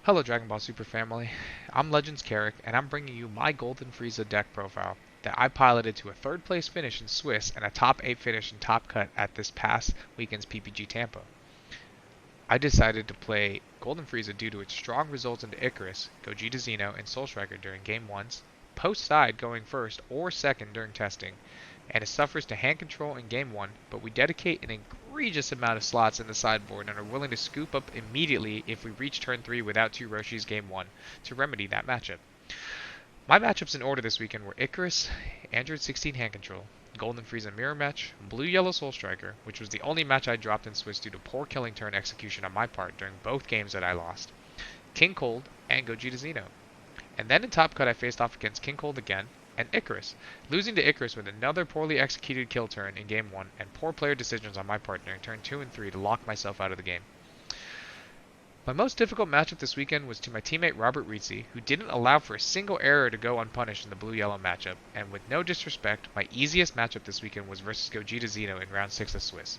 Hello Dragon Ball Super family, I'm Legends Kerrick, and I'm bringing you my Golden Frieza deck profile that I piloted to a 3rd place finish in Swiss and a top 8 finish in Top Cut at this past weekend's PPG Tampa. I decided to play Golden Frieza due to its strong results into Icarus, Gogeta Zeno, and Soul Striker during Game 1s, post-side going first or second during testing, and it suffers to hand control in Game 1, but we dedicate an egregious amount of slots in the sideboard and are willing to scoop up immediately if we reach turn 3 without 2 Roshis Game 1 to remedy that matchup. My matchups in order this weekend were Icarus, Android 16 hand control, Golden Frieza mirror match, Blue Yellow Soul Striker, which was the only match I dropped in Swiss due to poor killing turn execution on my part during both games that I lost, King Cold, and Gogeta Zeno. And then in Top Cut I faced off against King Cold again, and Icarus, losing to Icarus with another poorly executed kill turn in Game 1 and poor player decisions on my part during turn 2 and 3 to lock myself out of the game. My most difficult matchup this weekend was to my teammate Robert Rizzi, who didn't allow for a single error to go unpunished in the blue-yellow matchup, and with no disrespect, my easiest matchup this weekend was versus Gogeta Zeno in round 6 of Swiss.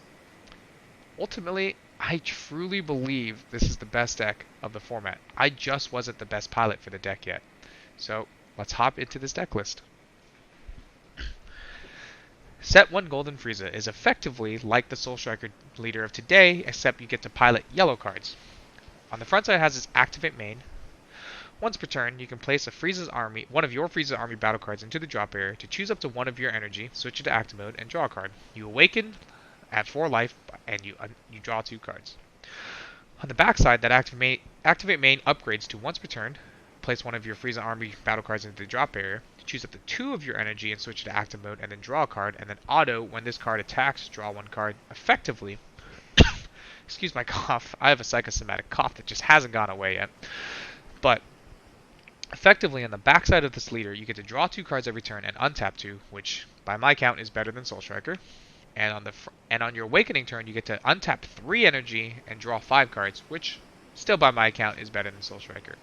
Ultimately, I truly believe this is the best deck of the format. I just wasn't the best pilot for the deck yet. So, let's hop into this deck list. Set 1 Golden Frieza is effectively like the Soul Striker leader of today, except you get to pilot yellow cards. On the front side it has its Activate main. Once per turn, you can place one of your Frieza's Army battle cards into the drop area to choose up to 1 of your energy, switch it to active mode, and draw a card. You awaken at 4 life, and you draw 2 cards. On the back side, that Activate main upgrades to once per turn. Place one of your Frieza Army battle cards into the drop area, choose up to 2 of your energy and switch it to active mode, and then draw a card, and then auto, when this card attacks, draw 1 card. Effectively, excuse my cough, I have a psychosomatic cough that just hasn't gone away yet. But, effectively, on the backside of this leader, you get to draw 2 cards every turn and untap 2, which, by my count, is better than Soul Striker. And on your Awakening turn, you get to untap 3 energy and draw 5 cards, which, still by my count, is better than Soul Striker.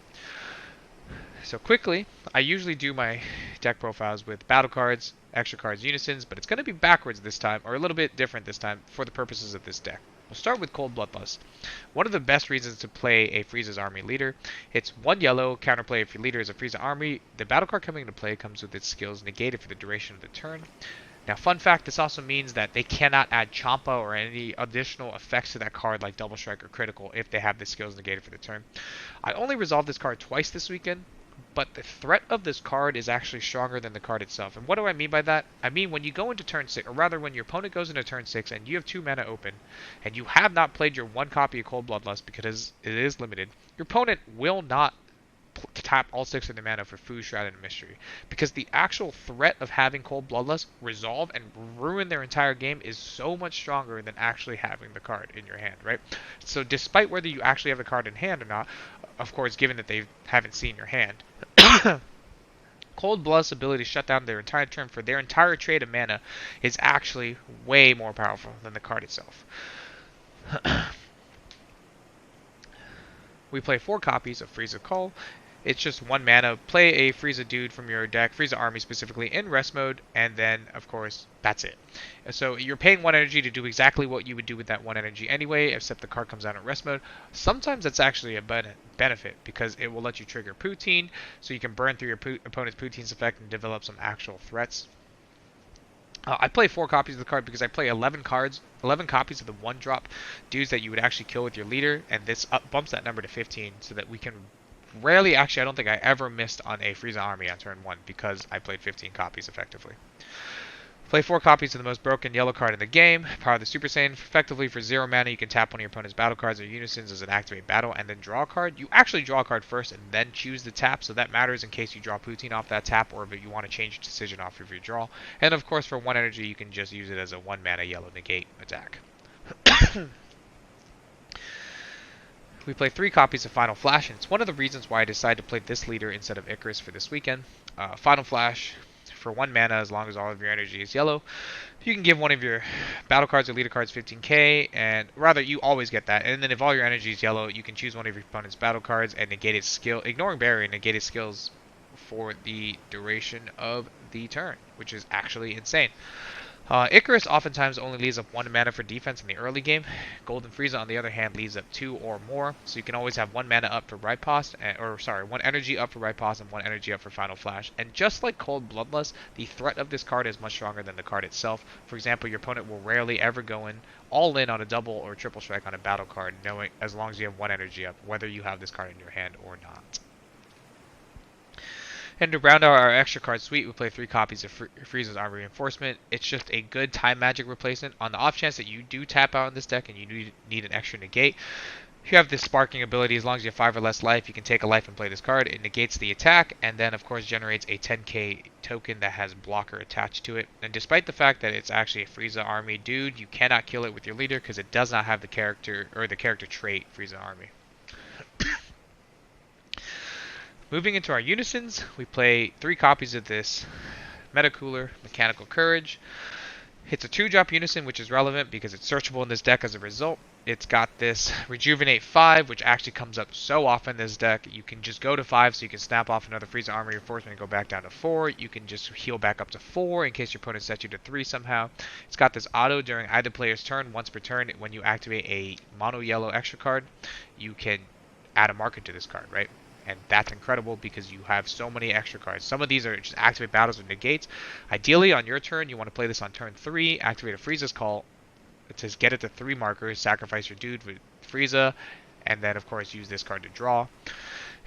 So quickly, I usually do my deck profiles with battle cards, extra cards, unisons, but it's going to be backwards this time, or a little bit different this time, for the purposes of this deck. We'll start with Cold Bloodlust. One of the best reasons to play a Frieza's Army leader. It's 1 yellow, counterplay if your leader is a Frieza Army. The battle card coming into play comes with its skills negated for the duration of the turn. Now, fun fact, this also means that they cannot add Champa or any additional effects to that card like Double Strike or Critical if they have the skills negated for the turn. I only resolved this card twice this weekend, but the threat of this card is actually stronger than the card itself. And what do I mean by that? I mean when you go into turn 6, or rather when your opponent goes into turn 6 and you have 2 mana open, and you have not played your 1 copy of Cold Bloodlust because it is limited, your opponent will not tap all 6 of their mana for Food, Shroud, and Mystery. Because the actual threat of having Cold Bloodlust resolve and ruin their entire game is so much stronger than actually having the card in your hand, right? So despite whether you actually have the card in hand or not, of course, given that they haven't seen your hand, Cold Blood's ability to shut down their entire turn for their entire trade of mana is actually way more powerful than the card itself. We play 4 copies of Frieza Call. It's just 1 mana. Play a Frieza dude from your deck, Frieza Army specifically, in rest mode, and then, of course, that's it. So you're paying 1 energy to do exactly what you would do with that 1 energy anyway, except the card comes out in rest mode. Sometimes that's actually a benefit, because it will let you trigger Poutine, so you can burn through your opponent's Poutine's effect and develop some actual threats. I play 4 copies of the card because I play 11 copies of the 1-drop dudes that you would actually kill with your leader, and this bumps that number to 15 so that we can rarely, actually I don't think I ever missed on a Frieza Army on turn 1 because I played 15 copies effectively. Play 4 copies of the most broken yellow card in the game, Power of the Super Saiyan. Effectively for 0 mana you can tap one of your opponent's battle cards or unisons as an activate battle and then draw a card. You actually draw a card first and then choose the tap, so that matters in case you draw Poutine off that tap or if you want to change your decision off of your draw. And of course for 1 energy you can just use it as a 1 mana yellow negate attack. We play 3 copies of Final Flash, and it's one of the reasons why I decided to play this leader instead of Icarus for this weekend. Final Flash, for 1 mana, as long as all of your energy is yellow, you can give one of your battle cards or leader cards 15k, and rather, you always get that. And then if all your energy is yellow, you can choose one of your opponent's battle cards and negate its skill, ignoring barrier, and negate its skills for the duration of the turn, which is actually insane. Icarus oftentimes only leaves up 1 mana for defense in the early game. Golden Frieza, on the other hand, leaves up 2 or more, so you can always have 1 mana up for Riposte, or sorry, 1 energy up for Riposte and 1 energy up for Final Flash. And just like Cold Bloodlust, the threat of this card is much stronger than the card itself. For example, your opponent will rarely ever go in all in on a double or triple strike on a battle card, knowing as long as you have 1 energy up, whether you have this card in your hand or not. And to round out our extra card suite, we play 3 copies of Frieza's Armor Reinforcement. It's just a good time magic replacement. On the off chance that you do tap out in this deck and you need an extra negate, if you have this sparking ability, as long as you have 5 or less life, you can take a life and play this card. It negates the attack, and then of course generates a 10k token that has blocker attached to it. And despite the fact that it's actually a Frieza army dude, you cannot kill it with your leader because it does not have the character trait Frieza army. Moving into our Unisons, we play 3 copies of this Metacooler, Mechanical Courage. It's a 2-drop Unison, which is relevant because it's searchable in this deck as a result. It's got this Rejuvenate 5, which actually comes up so often in this deck. You can just go to 5, so you can snap off another Frieza Armor Reinforcement and go back down to 4. You can just heal back up to 4 in case your opponent sets you to 3 somehow. It's got this auto during either player's turn. Once per turn, when you activate a mono yellow extra card, you can add a marker to this card, right? And that's incredible because you have so many extra cards. Some of these are just activate battles or negates. Ideally, on your turn, you want to play this on turn 3, activate a Frieza's Call. It says get it to 3 markers, sacrifice your dude with Frieza, and then, of course, use this card to draw.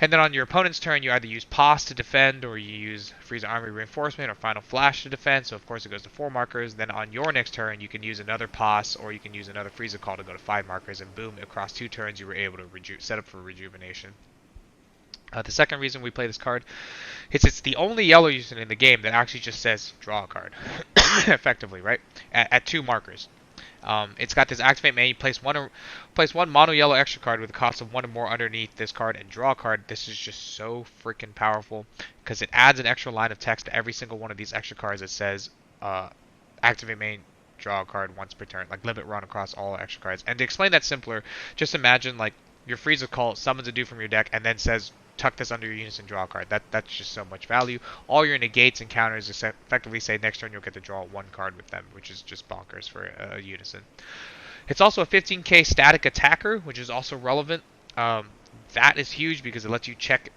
And then on your opponent's turn, you either use Pos to defend, or you use Frieza Army Reinforcement or Final Flash to defend. So, of course, it goes to 4 markers. Then on your next turn, you can use another Pos, or you can use another Frieza Call to go to 5 markers. And boom, across 2 turns, you were able to set up for Rejuvenation. The second reason we play this card is it's the only yellow Unison in the game that actually just says draw a card, effectively, right? At 2 markers. It's got this activate man. You place one mono yellow extra card with a cost of 1 or more underneath this card and draw a card. This is just so freaking powerful because it adds an extra line of text to every single one of these extra cards that says activate main, draw a card once per turn, like limit run across all extra cards. And to explain that simpler, just imagine like your Frieza Call summons a dude from your deck and then says tuck this under your Unison, draw a card. That's just so much value. All your negates and counters effectively say next turn you'll get to draw 1 card with them, which is just bonkers for a Unison. It's also a 15k static attacker, which is also relevant. That is huge because it lets you check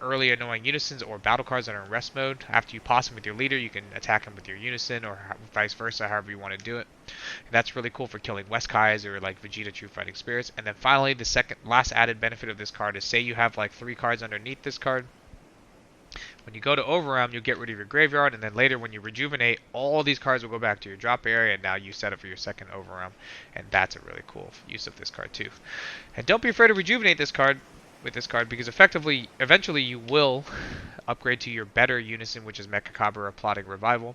early annoying Unisons or battle cards that are in rest mode. After you pause them with your leader, you can attack them with your Unison or vice versa, however you want to do it. And that's really cool for killing Westkais or like Vegeta True Fighting Spirits. And then finally, the last added benefit of this card is say you have like 3 cards underneath this card. When you go to Overwhelm, you'll get rid of your graveyard, and then later when you rejuvenate, all these cards will go back to your drop area, and now you set up for your second Overwhelm. And that's a really cool use of this card too. And don't be afraid to rejuvenate this card with this card because eventually you will upgrade to your better Unison, which is Mechacabra Plotting Revival.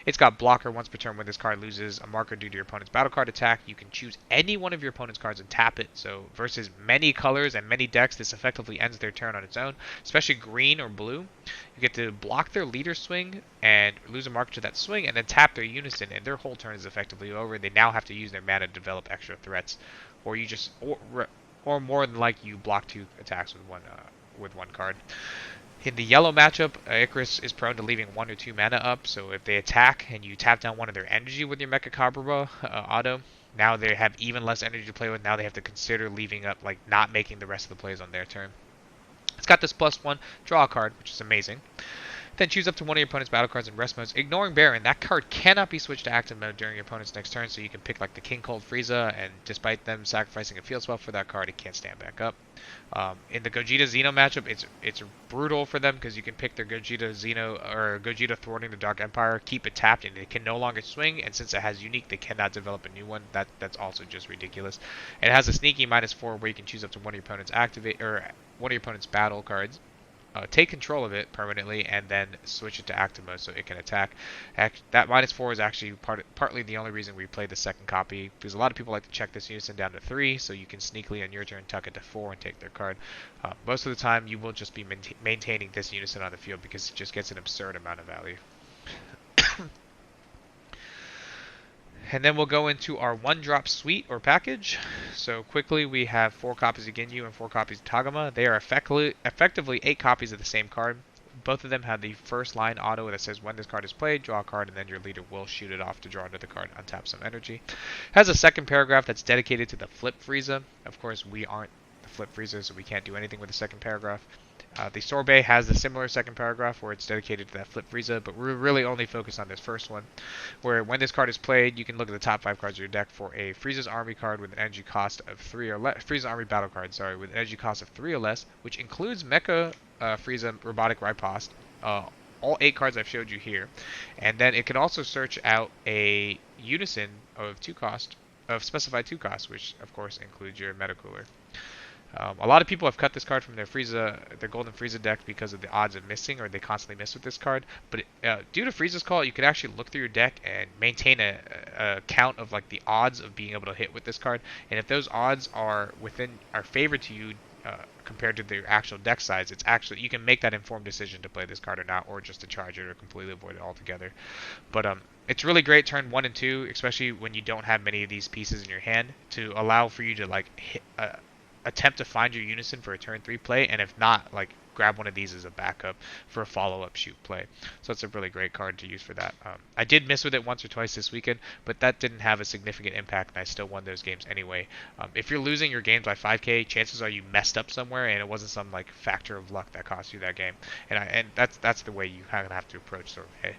It's got blocker once per turn when this card loses a marker due to your opponent's battle card attack. You can choose any one of your opponent's cards and tap it. So versus many colors and many decks, this effectively ends their turn on its own, especially green or blue. You get to block their leader swing and lose a marker to that swing and then tap their Unison, and their whole turn is effectively over. They now have to use their mana to develop extra threats, or you just or more than likely you block 2 attacks with one card. In the yellow matchup, Icarus is prone to leaving 1 or 2 mana up, so if they attack and you tap down one of their energy with your Mechacabra auto, now they have even less energy to play with. Now they have to consider leaving up, like not making the rest of the plays on their turn. It's got this +1 draw card, which is amazing. Then choose up to one of your opponent's battle cards in rest modes. Ignoring Baron, that card cannot be switched to active mode during your opponent's next turn, so you can pick like the King Cold Frieza, and despite them sacrificing a field spell for that card, it can't stand back up. In the Gogeta Xeno matchup, it's brutal for them because you can pick their Gogeta Xeno or Gogeta Thwarting the Dark Empire, keep it tapped, and it can no longer swing. And since it has unique, they cannot develop a new one. That's also just ridiculous. It has a sneaky -4 where you can choose up to one of your opponent's one of your opponent's battle cards. Take control of it permanently and then switch it to active mode so it can attack. That -4 is actually partly the only reason we played the second copy, because a lot of people like to check this Unison down to 3 so you can sneakily on your turn tuck it to 4 and take their card. Most of the time you will just be maintaining this Unison on the field because it just gets an absurd amount of value. And then we'll go into our 1-drop suite or package. So quickly, we have 4 copies of Ginyu and 4 copies of Tagama. They are effectively 8 copies of the same card, Both of them have the first line auto that says when this card is played, draw a card, and then your leader will shoot it off to draw another card, untap some energy. Has a second paragraph that's dedicated to the flip Frieza. Of course, we aren't the flip Frieza, so we can't do anything with the second paragraph. The sorbet has the similar second paragraph where it's dedicated to that flip Frieza, but we're really only focused on this first one, where when this card is played, you can look at the top 5 cards of your deck for a Frieza's Army card with an energy cost of 3 or less. Frieza's Army battle card, sorry, with an energy cost of 3 or less, which includes Mecha Frieza Robotic Riposte, all 8 cards I've showed you here. And then it can also search out a Unison of 2 cost, of specified 2 costs, which of course includes your Meta Cooler. A lot of people have cut this card from their Golden Frieza deck because of the odds of missing, or they constantly miss with this card. But due to Frieza's Call, you can actually look through your deck and maintain a count of like the odds of being able to hit with this card. And if those odds are favored to you compared to the actual deck size, it's actually, you can make that informed decision to play this card or not, or just to charge it or completely avoid it altogether. But it's really great turn 1 and 2, especially when you don't have many of these pieces in your hand, to allow for you to like attempt to find your Unison for a turn 3 play, and if not, like grab one of these as a backup for a follow-up shoot play. So it's a really great card to use for that. I did miss with it once or twice this weekend, but that didn't have a significant impact, and I still won those games anyway. If you're losing your games by 5k, chances are you messed up somewhere, and it wasn't some like factor of luck that cost you that game. And that's the way you kind of have to approach Sorbet.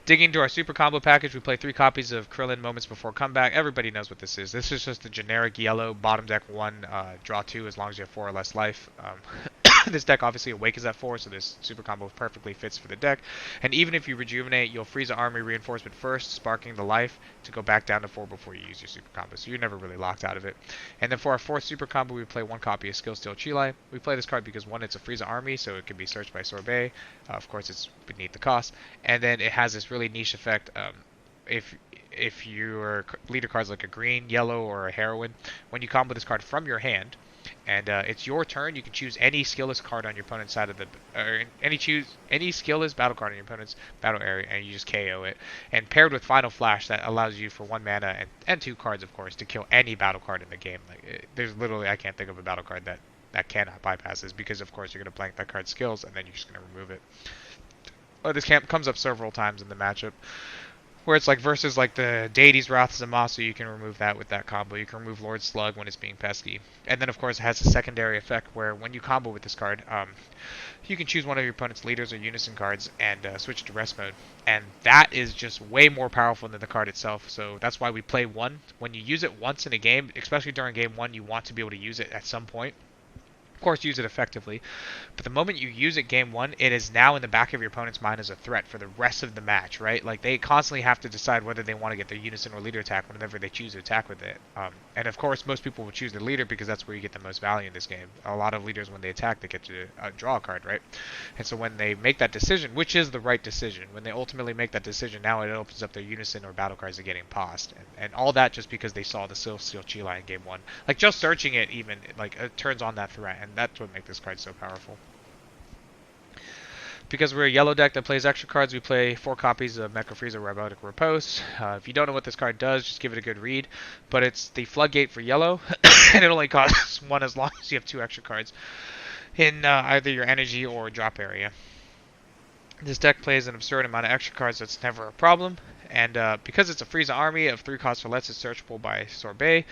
Digging into our super combo package, we play 3 copies of Krillin Moments Before Comeback. Everybody knows what this is. This is just a generic yellow, bottom deck 1, draw 2 as long as you have 4 or less life. This deck obviously awakens at 4, so this super combo perfectly fits for the deck. And even if you rejuvenate, you'll freeze the army reinforcement first, sparking the life to go back down to 4 before you use your super combo. So you're never really locked out of it. And then for our 4th super combo, we play 1 copy of Skill Steal Chile. We play this card because 1, it's a Frieza army, so it can be searched by Sorbet. Of course, it's beneath the cost. And then it has this really niche effect. If your leader card's like a green, yellow, or a heroine, when you combo this card from your hand, and it's your turn, you can choose any skillless card on your opponent's side of the, or any skillless battle card on your opponent's battle area, and you just KO it. And paired with Final Flash, that allows you for 1 mana and 2 cards, of course, to kill any battle card in the game. Like there's literally, I can't think of a battle card that cannot bypass this, because of course you're going to blank that card's skills, and then you're just going to remove it. This comes up several times in the matchup, where it's like versus like the Deity's Wrath Zamasu, you can remove that with that combo. You can remove Lord Slug when it's being pesky. And then of course it has a secondary effect where when you combo with this card, you can choose one of your opponent's leaders or Unison cards and switch to rest mode. And that is just way more powerful than the card itself. So that's why we play 1. When you use it once in a game, especially during game 1, you want to be able to use it at some point. Of course, use it effectively, but the moment you use it game 1, it is now in the back of your opponent's mind as a threat for the rest of the match, right? Like they constantly have to decide whether they want to get their Unison or leader attack whenever they choose to attack with it. And of course, most people will choose the leader because that's where you get the most value in this game. A lot of leaders, when they attack, they get to draw a card, right? And so when they make that decision, which is the right decision, when they ultimately make that decision, now it opens up their Unison or battle cards to getting passed, and all that just because they saw the Skill Steal Chile in game 1. Like just searching it, even like it turns on that threat, and that's what makes this card so powerful. Because we're a yellow deck that plays extra cards, we play 4 copies of Mecha Frieza Robotic Riposte. If you don't know what this card does, just give it a good read. But it's the floodgate for yellow, and it only costs 1 as long as you have 2 extra cards in either your energy or drop area. This deck plays an absurd amount of extra cards, so it's never a problem. And because it's a Frieza army of 3 costs or less, it's searchable by Sorbet.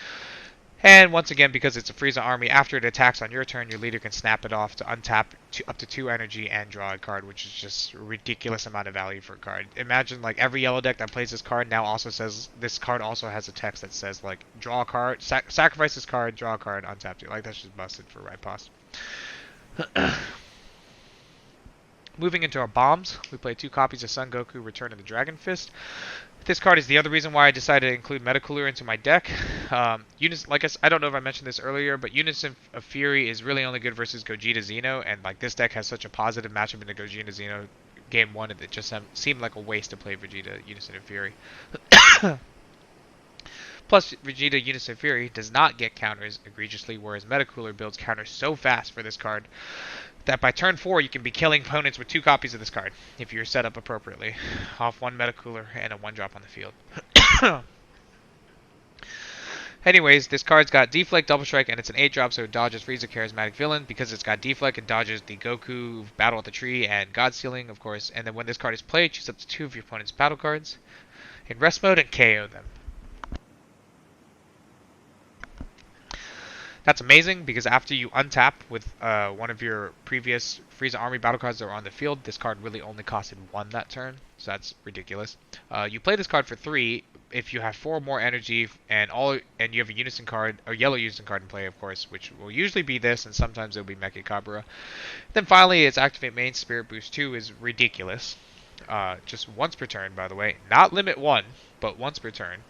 And once again, because it's a Frieza army, after it attacks on your turn, your leader can snap it off to untap up to 2 energy and draw a card, which is just a ridiculous amount of value for a card. Imagine like every yellow deck that plays this card now also says, this card also has a text that says like, draw a card, sacrifice this card, draw a card, untap it. Like that's just busted for Riposte. Moving into our bombs, we play 2 copies of Son Goku Return of the Dragon Fist. This card is the other reason why I decided to include Meta Cooler into my deck. I don't know if I mentioned this earlier, but Unison of Fury is really only good versus Gogeta Xeno, and like this deck has such a positive matchup in the Gogeta Xeno game 1, it just seemed like a waste to play Vegeta Unison of Fury. Plus, Vegeta Unison of Fury does not get counters egregiously, whereas Meta Cooler builds counters so fast for this card that by turn 4 you can be killing opponents with 2 copies of this card if you're set up appropriately, off 1 Meta Cooler and a 1-drop on the field. Anyways, this card's got Deflect, Double Strike, and it's an 8-drop, so it dodges Frieza Charismatic Villain. Because it's got Deflect, it dodges the Goku Battle at the Tree and God Sealing, of course. And then when this card is played, choose up to 2 of your opponent's battle cards in rest mode and KO them. That's amazing because after you untap with one of your previous Frieza Army battle cards that were on the field, this card really only costed 1 that turn, so that's ridiculous. You play this card for 3 if you have 4 more energy and you have a Unison card, or yellow Unison card in play, of course, which will usually be this, and sometimes it'll be Mecha Cabra. Then finally, its activate main Spirit Boost 2 is ridiculous. Just once per turn, by the way. Not limit 1, but once per turn.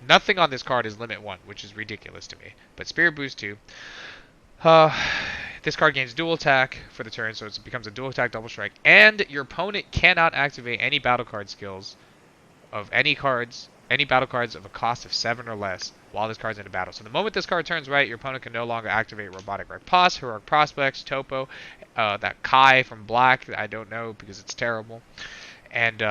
Nothing on this card is limit 1, which is ridiculous to me. But Spirit Boost 2. This card gains dual attack for the turn, so it becomes a dual attack double strike. And your opponent cannot activate any battle card skills of any battle cards of a cost of 7 or less while this card's in a battle. So the moment this card turns right, your opponent can no longer activate Robotic Riposte, Heroic Prospects, Topo, that Kai from Black, I don't know because it's terrible. And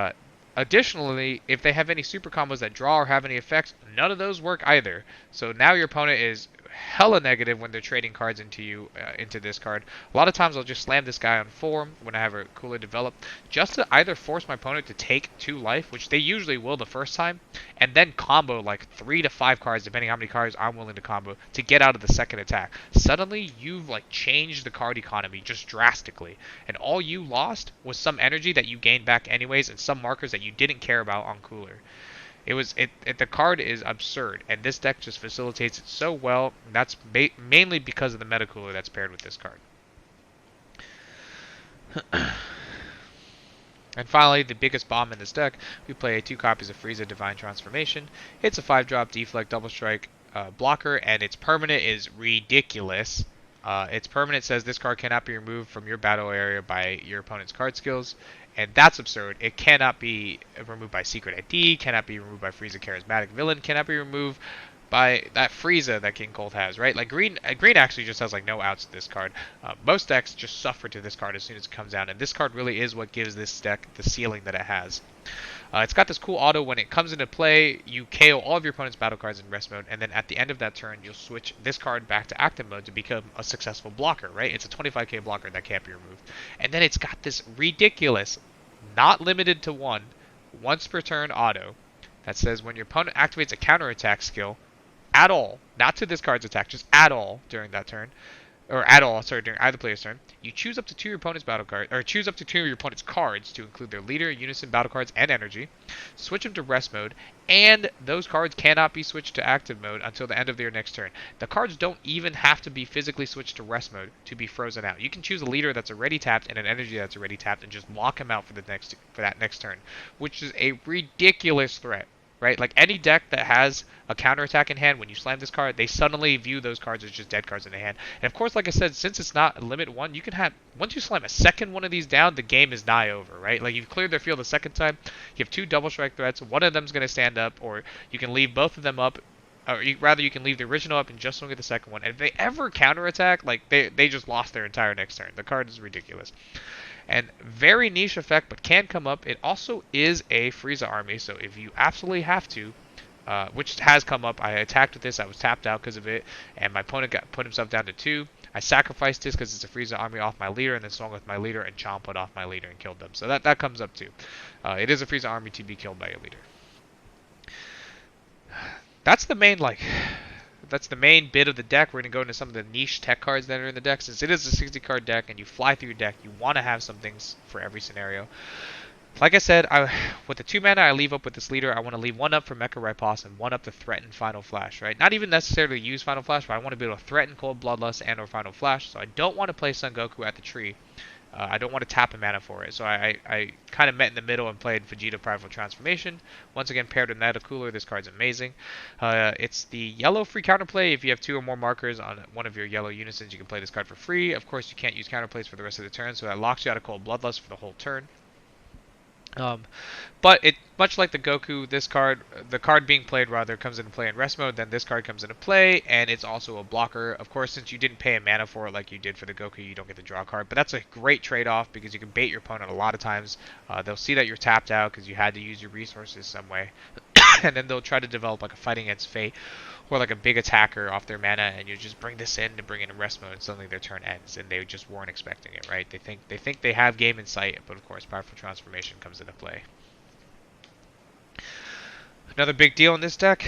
additionally, if they have any super combos that draw or have any effects, none of those work either. So now your opponent is hella negative when they're trading cards into this card. A lot of times I'll just slam this guy on 4 when I have a cooler develop, just to either force my opponent to take 2 life, which they usually will the first time, and then combo like 3 to 5 cards, depending how many cards I'm willing to combo, to get out of the second attack. Suddenly, you've like changed the card economy just drastically, and all you lost was some energy that you gained back anyways, and some markers that you didn't care about on cooler. The card is absurd, and this deck just facilitates it so well. And that's mainly because of the meta cooler that's paired with this card. And finally, the biggest bomb in this deck, we play 2 copies of Frieza Divine Transformation. It's a 5-drop deflect double strike blocker, and its permanent is ridiculous. Its permanent says this card cannot be removed from your battle area by your opponent's card skills. And that's absurd. It cannot be removed by Secret ID, cannot be removed by Frieza Charismatic Villain, cannot be removed by that Frieza that King Cold has, right? Like green actually just has like no outs to this card. Most decks just suffer to this card as soon as it comes down, and this card really is what gives this deck the ceiling that it has. It's got this cool auto. When it comes into play, you KO all of your opponent's battle cards in rest mode, and then at the end of that turn, you'll switch this card back to active mode to become a successful blocker, right? It's a 25k blocker that can't be removed. And then it's got this ridiculous, not limited to 1, once per turn auto that says when your opponent activates a counterattack skill at all, not to this card's attack, just at all during that turn, or at all, sorry, during either player's turn, you choose up to 2 of your opponent's battle cards, or choose up to 2 of your opponent's cards to include their leader, Unison battle cards, and energy. Switch them to rest mode, and those cards cannot be switched to active mode until the end of their next turn. The cards don't even have to be physically switched to rest mode to be frozen out. You can choose a leader that's already tapped and an energy that's already tapped, and just lock him out for that next turn, which is a ridiculous threat. Right? Like any deck that has a counterattack in hand, when you slam this card, they suddenly view those cards as just dead cards in the hand. And of course, like I said, since it's not limit 1, you can have, once you slam a second one of these down, the game is nigh over, right? Like you've cleared their field the second time, you have 2 double strike threats, one of them's going to stand up, or you can leave both of them up, or rather you can leave the original up and just swing at the second one. And if they ever counterattack, like they just lost their entire next turn. The card is ridiculous. And very niche effect, but can come up. It also is a Frieza army, so if you absolutely have to, which has come up, I attacked with this, I was tapped out because of it, and my opponent put himself down to 2. I sacrificed this because it's a Frieza army off my leader, and then swung with my leader and chomped off my leader and killed them. So that comes up too. It is a Frieza army to be killed by a leader. That's the main bit of the deck. We're going to go into some of the niche tech cards that are in the deck. Since it is a 60 card deck and you fly through your deck, you want to have some things for every scenario. Like I said, with the 2 mana I leave up with this leader, I want to leave 1 up for Mecha Riposte and 1 up to threaten Final Flash, right? Not even necessarily use Final Flash, but I want to be able to threaten Cold Bloodlust and or Final Flash, so I don't want to play Son Goku at the tree. I don't want to tap a mana for it, so I kind of met in the middle and played Vegeta Primal Transformation. Once again, paired with Meta Cooler, this card's amazing. It's the yellow free counterplay. If you have 2 or more markers on one of your yellow Unisons, you can play this card for free. Of course, you can't use counterplays for the rest of the turn, so that locks you out of Cold Bloodlust for the whole turn. But it, much like the Goku, the card being played rather, comes into play in rest mode, then this card comes into play, and it's also a blocker. Of course, since you didn't pay a mana for it like you did for the Goku, you don't get the draw card, but that's a great trade-off because you can bait your opponent a lot of times. They'll see that you're tapped out because you had to use your resources some way. and then they'll try to develop like a fighting against Fate or like a big attacker off their mana, and you just bring this in to bring in a rest mode, and suddenly their turn ends, and they just weren't expecting it, right? They think they have game in sight, but of course, powerful transformation comes into play. Another big deal in this deck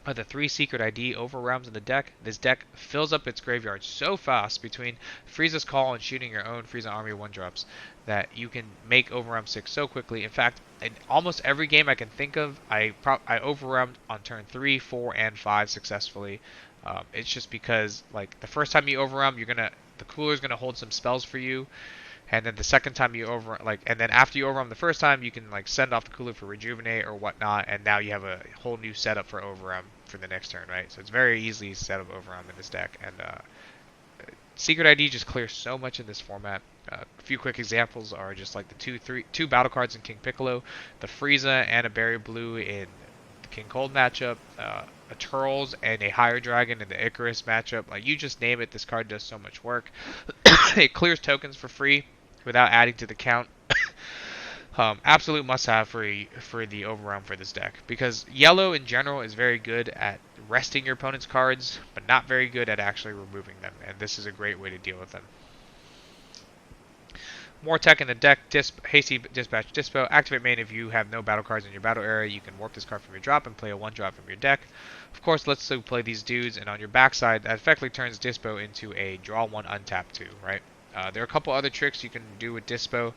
are the 3 secret ID overwhelms in the deck. This deck fills up its graveyard so fast between Frieza's Call and shooting your own Frieza Army 1-drops that you can make Overwhelm 6 so quickly. In fact, in almost every game I can think of, I overwhelmed on turn 3, 4, and 5 successfully. It's just because like the first time you overwhelm, the cooler's gonna hold some spells for you. And then the second time you and then after you overwhelm the first time, you can like send off the cooler for rejuvenate or whatnot, and now you have a whole new setup for overwhelm for the next turn, right? So it's very easily set up overwhelm in this deck, and Secret ID just clears so much in this format. A few quick examples are just like the two battle cards in King Piccolo, the Frieza and a Berry Blue in the King Cold matchup, a Turles and a Higher Dragon in the Icarus matchup. Like you just name it, this card does so much work. It clears tokens for free without adding to the count. Absolute must-have for the overwhelm for this deck, because yellow in general is very good at resting your opponent's cards, but not very good at actually removing them, and this is a great way to deal with them. More tech in the deck. Hasty Dispatch Dispo. Activate main if you have no battle cards in your battle area. You can warp this card from your drop and play a 1-drop from your deck. Of course, let's say play these dudes, and on your backside, that effectively turns Dispo into a draw 1, untap 2, right? There are a couple other tricks you can do with Dispo.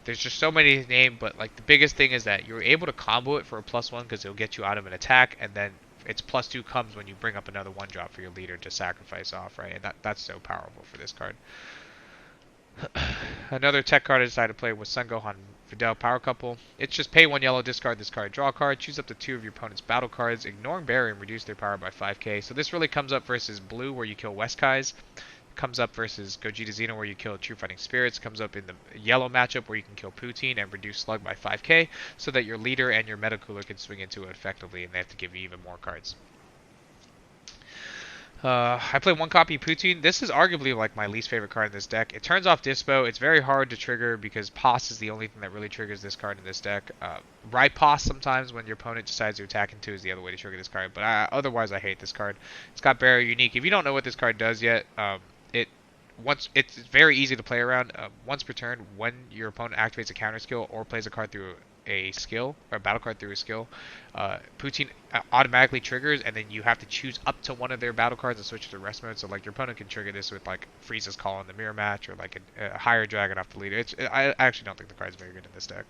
There's just so many to name, but like the biggest thing is that you're able to combo it for a +1 because it'll get you out of an attack, and then its +2 comes when you bring up another 1-drop for your leader to sacrifice off, right? And that's so powerful for this card. Another tech card I decided to play was Sun Gohan Videl Power Couple. It's just pay 1 yellow, discard this card, draw a card, choose up to 2 of your opponent's battle cards, ignoring Barrier and reduce their power by 5k. So this really comes up versus blue where you kill Westkai's. Comes up versus Gogeta Xeno where you kill True Fighting Spirits. Comes up in the yellow matchup where you can kill Poutine and reduce Slug by 5k, so that your leader and your meta cooler can swing into it effectively, and they have to give you even more cards. I play 1 copy Poutine. This is arguably like my least favorite card in this deck. It turns off Dispo. It's very hard to trigger because Pos is the only thing that really triggers this card in this deck. Right Pos sometimes when your opponent decides to attack into is the other way to trigger this card. But otherwise I hate this card. It's got Barrier Unique. If you don't know what this card does yet, it's very easy to play around. Once per turn, when your opponent activates a counter skill or plays a card through a skill or a battle card through a skill, Poutine automatically triggers, and then you have to choose up to 1 of their battle cards and switch to rest mode. So like your opponent can trigger this with like Frieza's Call in the mirror match, or like a Higher Dragon off the leader. I actually don't think the card's very good in this deck.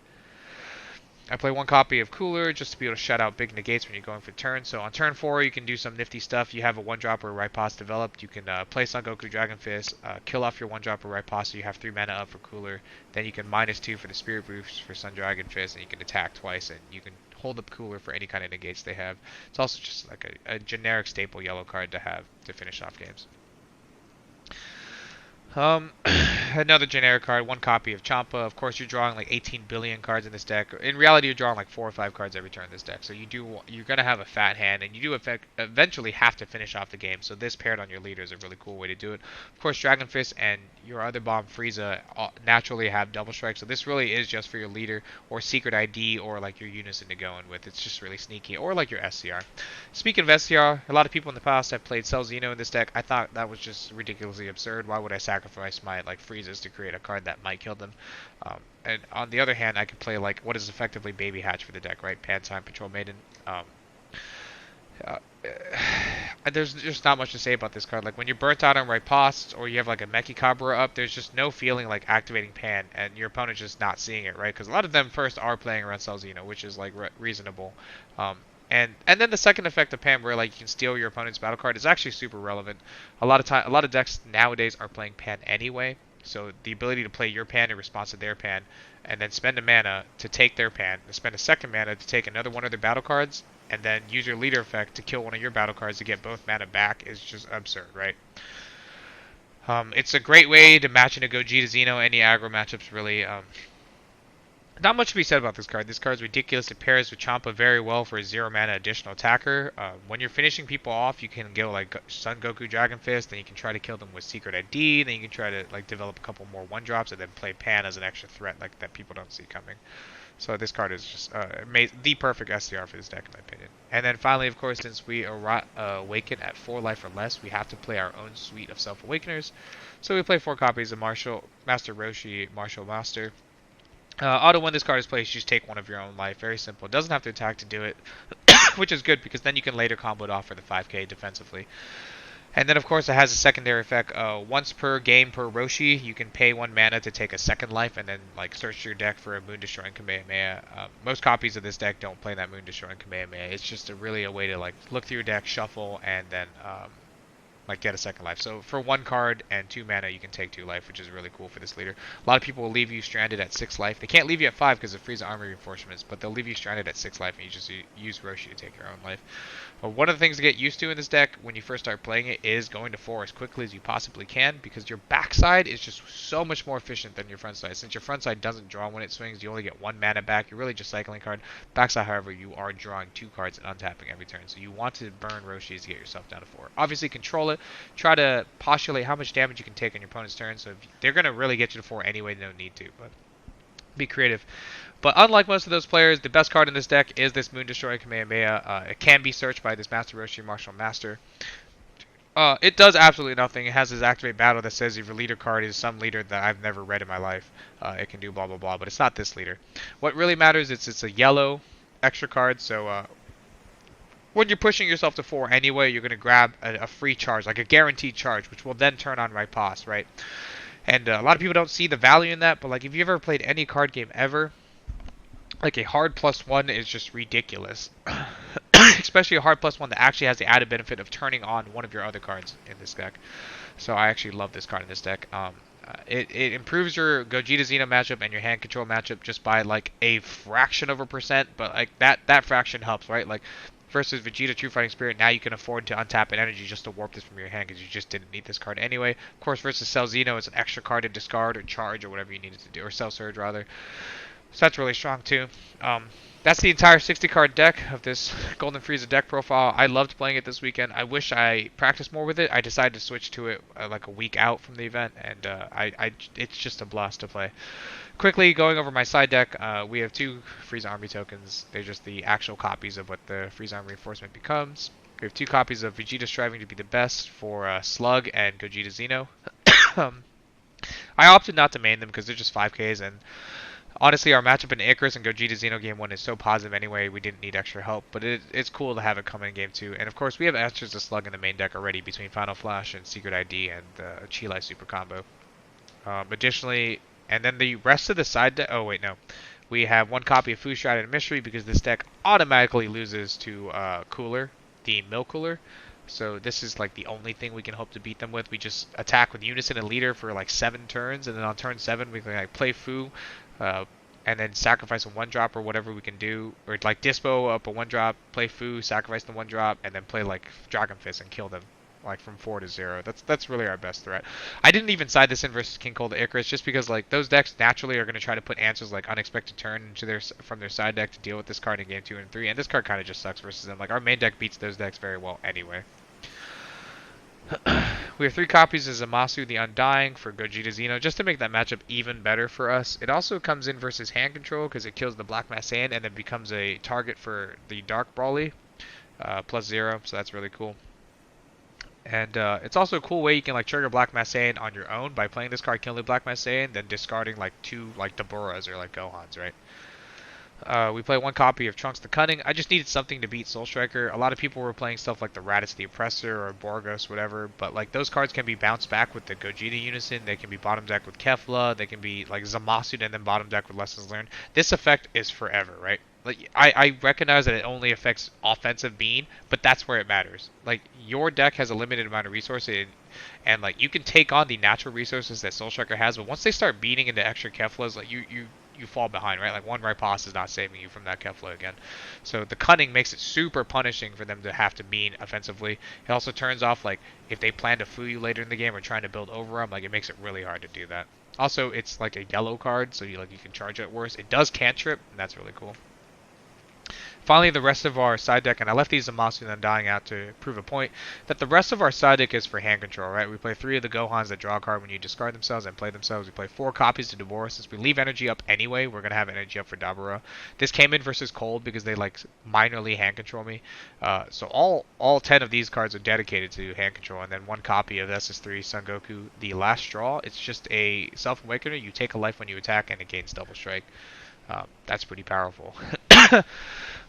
I play 1 copy of Cooler just to be able to shut out big negates when you're going for turn. So on turn 4, you can do some nifty stuff. You have a 1-drop or right pass developed. You can play Son Goku Dragon Fist, kill off your 1-drop or right pass, so you have 3 mana up for Cooler. Then you can -2 for the Spirit Boost for Sun Dragon Fist, and you can attack twice, and you can hold up Cooler for any kind of negates they have. It's also just like a generic staple yellow card to have to finish off games. Another generic card, 1 copy of Champa. Of course, you're drawing like 18 billion cards in this deck. In reality, you're drawing like 4 or 5 cards every turn in this deck. So you're gonna have a fat hand, and you do eventually have to finish off the game. So this paired on your leader is a really cool way to do it. Of course, Dragon Fist and your other bomb Frieza naturally have double strike. So this really is just for your leader or Secret ID or like your Unison to go in with. It's just really sneaky, or like your SCR. Speaking of SCR, a lot of people in the past have played Cell Xeno in this deck. I thought that was just ridiculously absurd. Why would I sacrifice my like Frieza's to create a card that might kill them? And on the other hand, I could play like what is effectively Baby Hatch for the deck, right? Pantime, Patrol Maiden. There's just not much to say about this card. Like when you're burnt out on right posts, or you have like a Meki Cabra up, there's just no feeling like activating Pan, and your opponent's just not seeing it, right? Because a lot of them first are playing around Cell Xeno, which is like reasonable. And then the second effect of Pan, where like you can steal your opponent's battle card, is actually super relevant. A lot of decks nowadays are playing Pan anyway, so the ability to play your Pan in response to their Pan, and then spend a mana to take their Pan, and spend a second mana to take another one of their battle cards, and then use your leader effect to kill one of your battle cards to get both mana back, is just absurd, right? It's a great way to match in a Gogeta Xeno, any aggro matchups really. Not much to be said about this card. This card is ridiculous. It pairs with Champa very well for a 0 mana additional attacker. When you're finishing people off, you can go like Son Goku Dragon Fist, then you can try to kill them with Secret ID, then you can try to like develop a couple more 1-drops, and then play Pan as an extra threat like that people don't see coming. So this card is just the perfect SDR for this deck, in my opinion. And then finally, of course, since we awaken at 4 life or less, we have to play our own suite of Self-Awakeners. So we play 4 copies of Master Roshi, Martial Master. Auto when this card is played, you just take 1 of your own life. Very simple. It doesn't have to attack to do it, which is good because then you can later combo it off for the 5k defensively. And then, of course, it has a secondary effect. Once per game per Roshi, you can pay 1 mana to take a second life and then like search your deck for a Moon Destroying Kamehameha. Most copies of this deck don't play that Moon Destroying Kamehameha. It's just really a way to like look through your deck, shuffle, and then like get a second life. So for 1 card and 2 mana, you can take 2 life, which is really cool for this leader. A lot of people will leave you stranded at 6 life. They can't leave you at 5 because of Frieza armor reinforcements, but they'll leave you stranded at 6 life, and you just use Roshi to take your own life. One of the things to get used to in this deck when you first start playing it is going to 4 as quickly as you possibly can, because your backside is just so much more efficient than your front side. Since your front side doesn't draw when it swings, you only get 1 mana back. You're really just cycling card. Backside, however, you are drawing 2 cards and untapping every turn. So you want to burn Roshis to get yourself down to 4. Obviously, control it. Try to postulate how much damage you can take on your opponent's turn. So if they're going to really get you to 4 anyway, they don't need to. But be creative. But unlike most of those players, the best card in this deck is this Moon Destroyer Kamehameha. It can be searched by this Master Roshi Martial Master. It does absolutely nothing. It has this activate battle that says if your leader card is some leader that I've never read in my life, it can do blah blah blah, but it's not this leader. What really matters is it's a yellow extra card, so when you're pushing yourself to 4 anyway, you're going to grab a free charge, like a guaranteed charge, which will then turn on Riposte, right? And a lot of people don't see the value in that, but like if you've ever played any card game ever, like a hard +1 is just ridiculous. Especially a hard +1 that actually has the added benefit of turning on one of your other cards in this deck. So I actually love this card in this deck. It improves your Gogeta Xeno matchup and your hand control matchup just by like a fraction of a percent, but like that fraction helps, right? Like versus Vegeta True Fighting Spirit, now you can afford to untap an energy just to warp this from your hand because you just didn't need this card anyway. Of course, versus Cell Xeno, it's an extra card to discard or charge or whatever you needed to do, or Cell Surge rather. So that's really strong too. That's the entire 60 card deck of this Golden Frieza deck profile. I loved playing it this weekend. I wish I practiced more with it. I decided to switch to it like a week out from the event, and it's just a blast to play. Quickly going over my side deck, we have 2 Frieza Army tokens. They're just the actual copies of what the Frieza Army reinforcement becomes. We have 2 copies of Vegeta striving to be the best for Slug and Gogeta Xeno. I opted not to main them because they're just 5Ks, and honestly, our matchup in Icarus and Gogeta Xeno Game 1 is so positive anyway, we didn't need extra help, but it's cool to have it come in Game 2. And of course, we have answers to Slug in the main deck already between Final Flash and Secret ID and the Chile Super Combo. Additionally, and then the rest of the side deck, oh wait, no. We have 1 copy of Fu Shroud and Mystery because this deck automatically loses to Cooler, the Mill Cooler. So this is like the only thing we can hope to beat them with. We just attack with Unison and Leader for like 7 turns, and then on turn 7 we can like play Fu, and then sacrifice a 1-drop or whatever we can do, or like Dispo up a 1-drop, play Fu, sacrifice the 1-drop, and then play like Dragon Fist and kill them like from 4 to 0. That's really our best threat. I didn't even side this in versus King Cold Icarus just because like those decks naturally are going to try to put answers like Unexpected Turn into from their side deck to deal with this card in game 2 and 3, and this card kind of just sucks versus them. Like our main deck beats those decks very well anyway. We have 3 copies of Zamasu the Undying for Gogeta Xeno, just to make that matchup even better for us. It also comes in versus hand control because it kills the Black Mass Sand and then becomes a target for the Dark Brawly, +0, so that's really cool. And it's also a cool way you can like trigger Black Mass Sand on your own by playing this card, killing the Black Mass Sand, then discarding like 2 like Deborahs or like Gohans, right? We play 1 copy of Trunks the Cunning. I just needed something to beat Soul Striker. A lot of people were playing stuff like the Raditz the Oppressor or Borgos, whatever, but like those cards can be bounced back with the Gogeta Unison. They can be bottom deck with Kefla. They can be like Zamasu and then bottom deck with Lessons Learned. This effect is forever, right? Like I recognize that it only affects offensive being, but that's where it matters. Like your deck has a limited amount of resources, and like you can take on the natural resources that Soul Striker has, but once they start beating into extra Keflas, like you fall behind, right? Like 1 Riposte is not saving you from that Kefla again. So the Cunning makes it super punishing for them to have to bean offensively. It also turns off like if they plan to foo you later in the game or trying to build over them, like it makes it really hard to do that. Also, it's like a yellow card, so you can charge it worse. It does cantrip, and that's really cool. Finally, the rest of our side deck, and I left these Zamasu and Undying out to prove a point, that the rest of our side deck is for hand control, right? We play 3 of the Gohans that draw a card when you discard themselves and play themselves. We play 4 copies to Dabura. Since we leave energy up anyway, we're going to have energy up for Dabura. This came in versus Cold because they like minorly hand control me. So all 10 of these cards are dedicated to hand control, and then 1 copy of SS3 Son Goku, the last straw. It's just a self-awakener. You take a life when you attack, and it gains double strike. That's pretty powerful.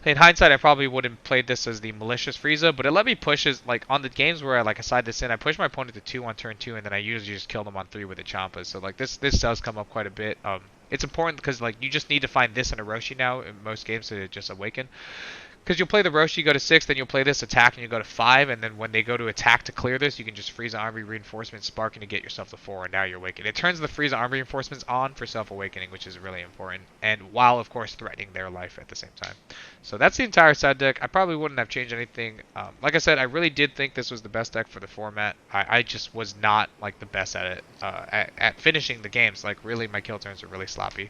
In hindsight, I probably wouldn't played this as the malicious Frieza, but it let me push his, like, on the games where I like aside this in, I push my opponent to 2 on turn 2, and then I usually just kill them on 3 with the Champas. So like this does come up quite a bit. It's important because like you just need to find this in a Roshi now in most games to just awaken. Because you'll play the Roshi, go to 6, then you'll play this attack, and you go to 5, and then when they go to attack to clear this, you can just Frieza Army Reinforcement, Sparking to get yourself to 4, and now you're awakened. It turns the Frieza Army Reinforcements on for self-awakening, which is really important, and while, of course, threatening their life at the same time. So that's the entire side deck. I probably wouldn't have changed anything. Like I said, I really did think this was the best deck for the format. I just was not, like, the best at it, at finishing the games. Like, really, my kill turns are really sloppy.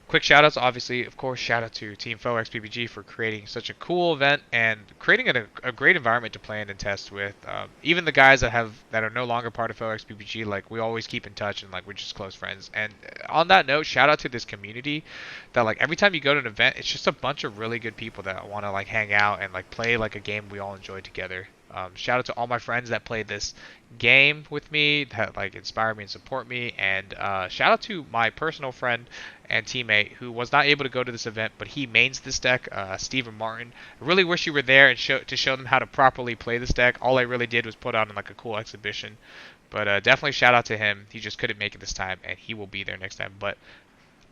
Quick shoutouts, obviously, of course, shout out to Team FOExPPG for creating such a cool event and creating a great environment to play in and test with. Even the guys that are no longer part of FOExPPG, like we always keep in touch and like we're just close friends. And on that note, shout out to this community that like every time you go to an event, it's just a bunch of really good people that want to like hang out and like play like a game we all enjoy together. Shout out to all my friends that played this game with me, that like inspire me and support me, and shout out to my personal friend and teammate who was not able to go to this event, but he mains this deck, Stephen Martin. I really wish you were there and to show them how to properly play this deck. All I really did was put on like a cool exhibition, but definitely shout out to him. He just couldn't make it this time, and he will be there next time. But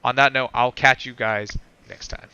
on that note, I'll catch you guys next time.